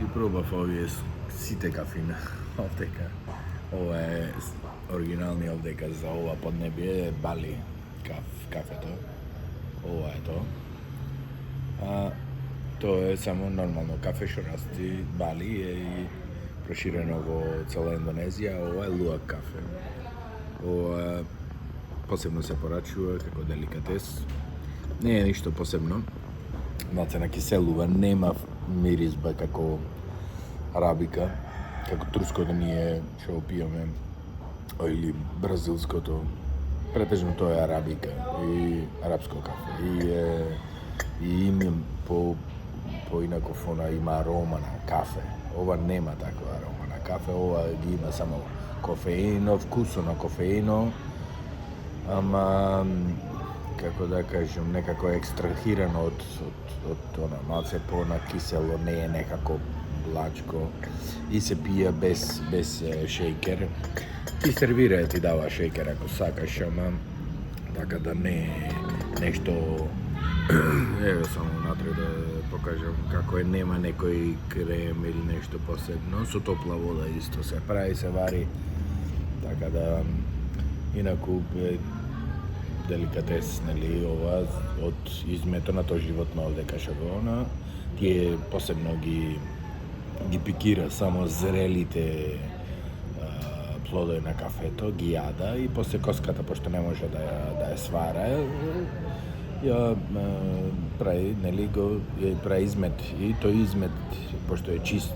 И пробав овие сите кафина овдека. Ова е оригинални овдека за ова поднебие, Бали кафето. Ова е тоа. Тоа е само нормално кафе што расти Бали и проширено во цела Индонезија. Ова е луак кафе. Ова посебно се порачува како деликатес. Не е ништо посебно. Нацена киселува, нема миризба како арабика, како турското ние што пиеме, или бразилското. Претежно тоа е арабика и арапско кафе. И има поинаков она има арома на кафе. Ова нема таква арома на кафе, ова ги има само кофеино, вкусо на кофеино, ама како да кажем, некако екстрахирано од она, малце по-накисело, не е некако блачко и се пие без шејкер. Ти сервира ти дава шејкер ако сакаш, ама така да не е нешто. Еве само натре да покажам како е, нема некој крем или нешто посебно, со топла вода исто се прави, се вари, така да инаку деликатес, нели, ова од измето на тоа животно овдека што го она, тие посебно ги пикира само зрелите плодови на кафето, ги јада и после коската, пошто не може да ја свара, ја прави, нели, ја прави измет и тој измет, пошто е чист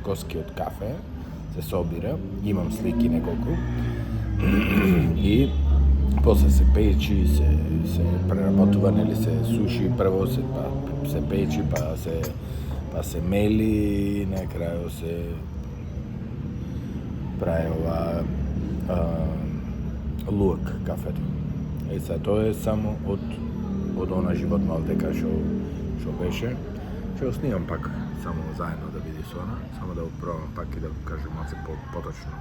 коски од кафе, се собира, имам слики неколку и после се печи, се преработува, нели, се суши, прво се печи, па се мели, на крајот се прави ова луак кафето. И сега тоа е само од она животно овдека што беше. Ќе го снимам пак само заедно да види со она, само да го пробам пак и да го кажам малце поточно.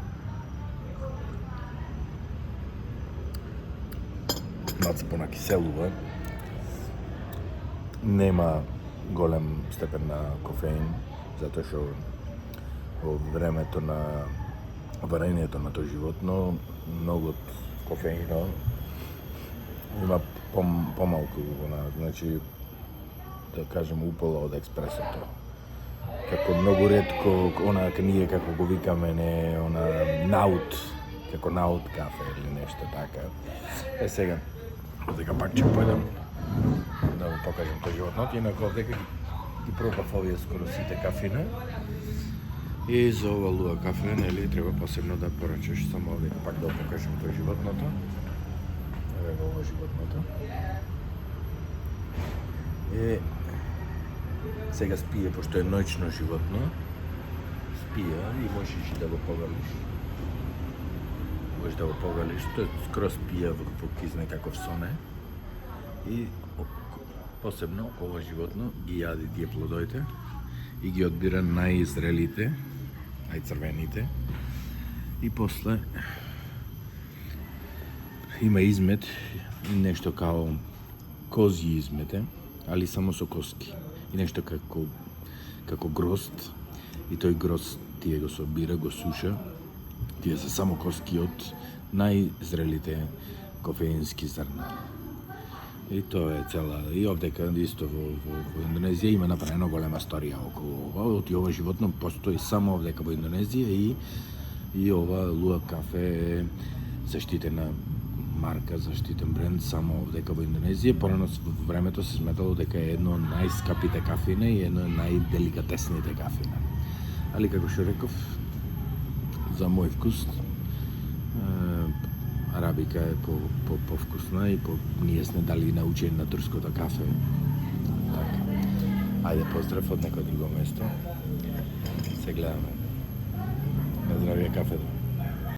Малце понакиселува. Нема голем степен на кофеин, затоа што во времето на варењето на тоа животно многу од кофеино има помалку, значи да кажем упола од експресото. Како многу ретко, она ние како го викаме, не она наут, како наут кафе или нешто така. Сега, дека пак ќе појдам да го покажам тој животно, инаку овдека ги пробав овие скоро сите кафина. И за ова луа кафе, нели, треба посебно да порачаш само овдека пак да покажам тој животното. Еве го ова животното. Сега спие, пошто е ноќно животно, спија и можеш да го погалиш. Можеш да го погалиш, тој скоро спија во кизне каков соне. И посебно ова животно ги јади тие плодовите и ги одбира најзрелите, најцрвените. И после има измет, нешто као козји измете, али само со коски. И нешто како грозд, и тој грозд тие го собира, го суша. Тие се само коски од најзрелите кофеински зрна. И тоа е цела. И овдека исто во Индонезија има направено голема сторија околу ова. Ова животно постои само овдека во Индонезија и ова луак кафе е заштитена марка, заштитен бренд само овдека во Индонезија. Порано во времето се сметало дека е едно од најскапите кафина и едно од најделикатесните кафина. Али како што реков, за мој вкус, арабика е по-вкусна и ние сме дали научени на турското кафе. Така. Ајде поздрав од некој друго место. Се гледаме. На здравие кафето.